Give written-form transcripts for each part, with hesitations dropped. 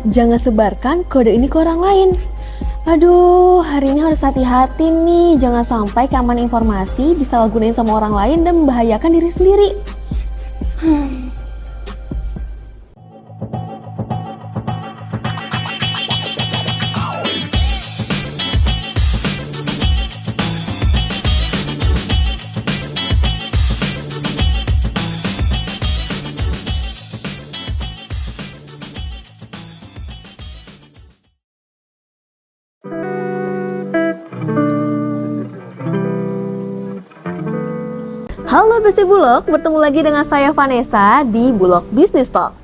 jangan sebarkan kode ini ke orang lain. Aduh, hari ini harus hati-hati nih, jangan sampai keamanan informasi disalahgunain sama orang lain dan membahayakan diri sendiri. Halo Besti Bulog, bertemu lagi dengan saya Vanessa di Bulog Business Talk.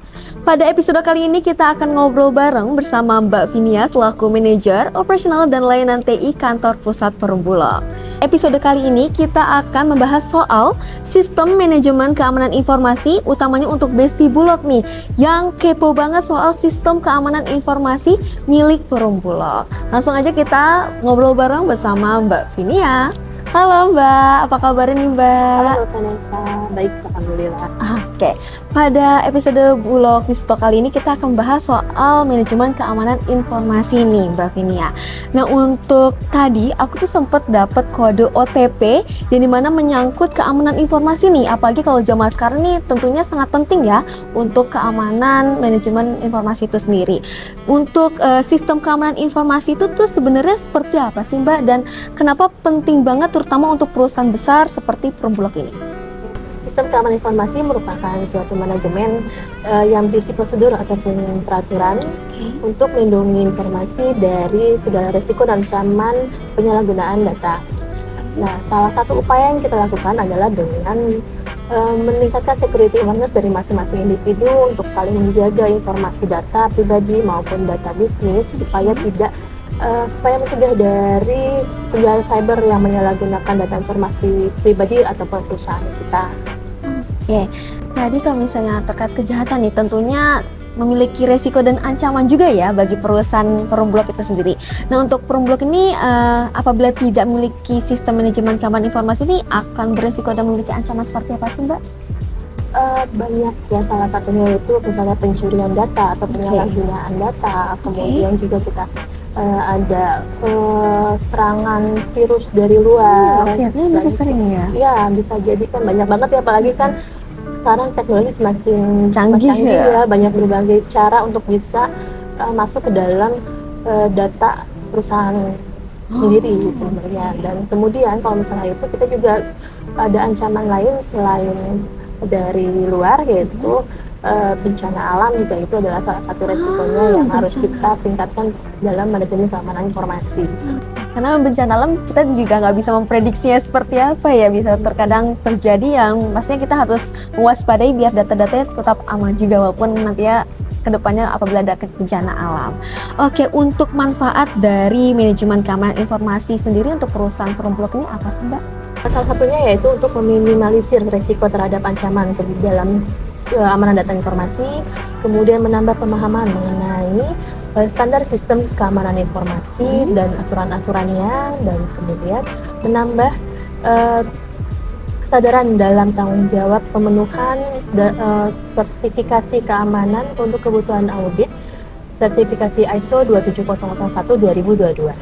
Pada episode kali ini kita akan ngobrol bareng bersama Mbak Vinia selaku manajer operasional dan layanan TI kantor pusat Perum Bulog. Episode kali ini kita akan membahas soal sistem manajemen keamanan informasi, utamanya untuk Besti Bulog nih yang kepo banget soal sistem keamanan informasi milik Perum Bulog. Langsung aja kita ngobrol bareng bersama Mbak Vinia. Halo Mbak, apa kabar nih Mbak? Halo Vanessa, baik alhamdulillah. Oke, pada episode Bulog Business Talk kali ini kita akan membahas soal manajemen keamanan informasi nih Mbak Vinia. Nah untuk tadi aku tuh sempat dapat kode OTP yang dimana menyangkut keamanan informasi nih, apalagi kalau zaman sekarang nih tentunya sangat penting ya untuk keamanan manajemen informasi itu sendiri. Untuk sistem keamanan informasi itu tuh sebenarnya seperti apa sih Mbak, dan kenapa penting banget terutama untuk perusahaan besar seperti Perum Bulog ini? Sistem keamanan informasi merupakan suatu manajemen yang berisi prosedur ataupun peraturan untuk melindungi informasi dari segala risiko dan ancaman penyalahgunaan data. Nah, salah satu upaya yang kita lakukan adalah dengan meningkatkan security awareness dari masing-masing individu untuk saling menjaga informasi data pribadi maupun data bisnis supaya mencegah dari penjahat cyber yang menyalahgunakan data informasi pribadi ataupun perusahaan kita. Oke, tadi kalau misalnya terkait kejahatan nih tentunya memiliki resiko dan ancaman juga ya bagi perusahaan Perum Bulog itu sendiri. Nah untuk Perum Bulog ini apabila tidak memiliki sistem manajemen keamanan informasi ini akan beresiko dan memiliki ancaman seperti apa sih Mbak? Banyak ya, salah satunya itu misalnya pencurian data atau penyalahgunaan data, kemudian juga kita ada serangan virus dari luar. Itu masih sering ya? Ya, bisa jadi kan banyak banget ya, apalagi kan sekarang teknologi semakin canggih ya, banyak berbagai cara untuk bisa masuk ke dalam data perusahaan sendiri sebenarnya. Dan kemudian kalau misalnya itu kita juga ada ancaman lain selain dari luar, yaitu bencana alam juga itu adalah salah satu resikonya yang harus kita tingkatkan dalam manajemen keamanan informasi. Karena bencana alam kita juga nggak bisa memprediksinya seperti apa ya, bisa terkadang terjadi yang pastinya kita harus mewaspadai biar data-datanya tetap aman juga walaupun nantinya kedepannya apabila ada bencana alam. Oke, untuk manfaat dari manajemen keamanan informasi sendiri untuk perusahaan Perum Bulog ini apa sih Mbak? Salah satunya yaitu untuk meminimalisir risiko terhadap ancaman di dalam keamanan data informasi, kemudian menambah pemahaman mengenai standar sistem keamanan informasi dan aturan-aturannya, dan kemudian menambah kesadaran dalam tanggung jawab pemenuhan sertifikasi keamanan untuk kebutuhan audit sertifikasi ISO 27001-2022.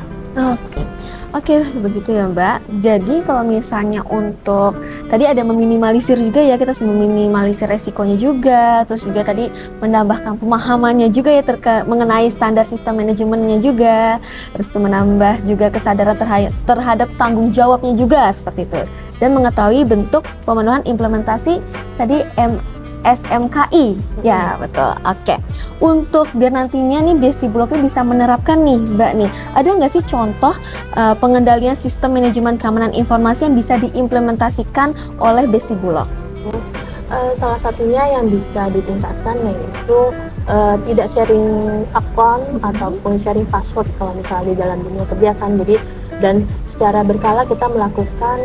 Oke, begitu ya Mbak. Jadi kalau misalnya untuk tadi ada meminimalisir juga ya, kita meminimalisir resikonya juga, terus juga tadi menambahkan pemahamannya juga ya mengenai standar sistem manajemennya juga, terus itu menambah juga kesadaran terhadap tanggung jawabnya juga seperti itu, dan mengetahui bentuk pemenuhan implementasi tadi SMKI. Ya betul. Oke. Untuk biar nantinya nih Besti Bulognya bisa menerapkan nih Mbak nih, ada nggak sih contoh pengendalian sistem manajemen keamanan informasi yang bisa diimplementasikan oleh Besti Bulog? Salah satunya yang bisa ditingkatkan yaitu tidak sharing akun ataupun sharing password kalau misalnya di dalam dunia kerja kan. Jadi dan secara berkala kita melakukan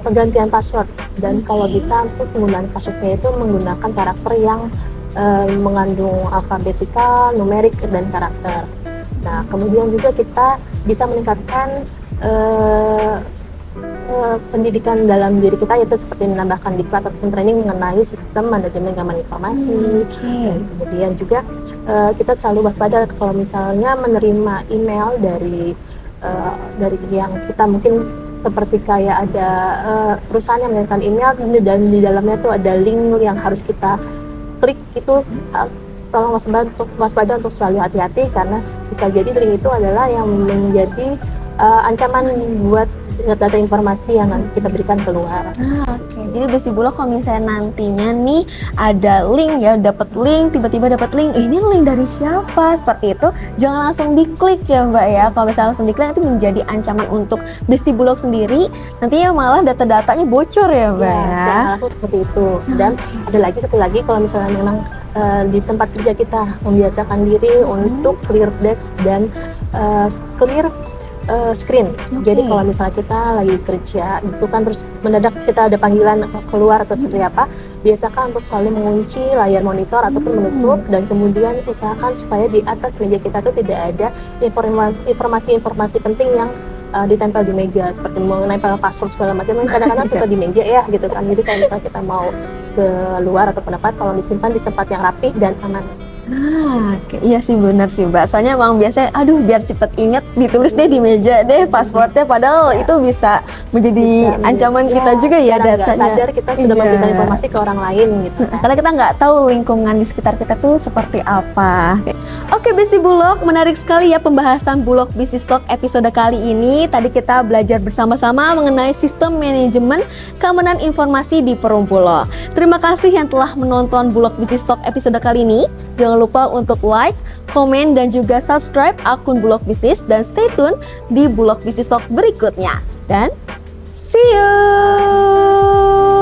penggantian password, dan kalau bisa untuk penggunaan passwordnya itu menggunakan karakter yang mengandung alfabetikal, numerik, dan karakter. Nah, kemudian juga kita bisa meningkatkan pendidikan dalam diri kita, yaitu seperti menambahkan diklat ataupun training mengenai sistem manajemen keamanan informasi. Dan kemudian juga kita selalu waspada kalau misalnya menerima email dari yang kita mungkin seperti kayak ada perusahaan yang mengirimkan email dan di dalamnya tuh ada link yang harus kita klik itu. Tolong waspada untuk selalu hati-hati, karena bisa jadi link itu adalah yang menjadi ancaman buat data informasi yang nanti kita berikan keluar. Oke. Jadi Besti Bulog kalau misalnya nantinya nih ada link ya, dapat link, tiba-tiba dapat link, ini link dari siapa? Seperti itu, jangan langsung diklik ya Mbak ya. Kalau misalnya langsung diklik itu menjadi ancaman untuk Besti Bulog sendiri, nantinya malah data-datanya bocor ya Mbak ya. Secara langsung seperti itu. Dan ada lagi satu lagi, kalau misalnya memang di tempat kerja kita membiasakan diri untuk clear desk dan clear screen. Jadi kalau misalnya kita lagi kerja itu kan terus mendadak kita ada panggilan keluar atau seperti apa, biasakan untuk selalu mengunci layar monitor ataupun menutup, dan kemudian usahakan supaya di atas meja kita tuh tidak ada informasi-informasi penting yang ditempel di meja, seperti menempel password segala macam. Kadang-kadang suka di meja ya gitu kan. Jadi kalau misalnya kita mau keluar atau pendapat, tolong disimpan di tempat yang rapi dan aman. Iya sih, benar sih Mbak. Soalnya emang biasanya, aduh biar cepet inget, ditulis deh di meja deh passwordnya, padahal itu bisa menjadi ancaman kita juga ya datanya. Sadar kita sudah memberikan informasi ke orang lain gitu kan. Karena kita nggak tahu lingkungan di sekitar kita tuh seperti apa. Oke Besti Bulog, menarik sekali ya pembahasan Bulog Business Talk episode kali ini. Tadi kita belajar bersama-sama mengenai sistem manajemen keamanan informasi di Perum Bulog. Terima kasih yang telah menonton Bulog Business Talk episode kali ini. Jangan lupa untuk like, komen, dan juga subscribe akun Bulog Bisnis, dan stay tune di Bulog Business Talk berikutnya. Dan see you!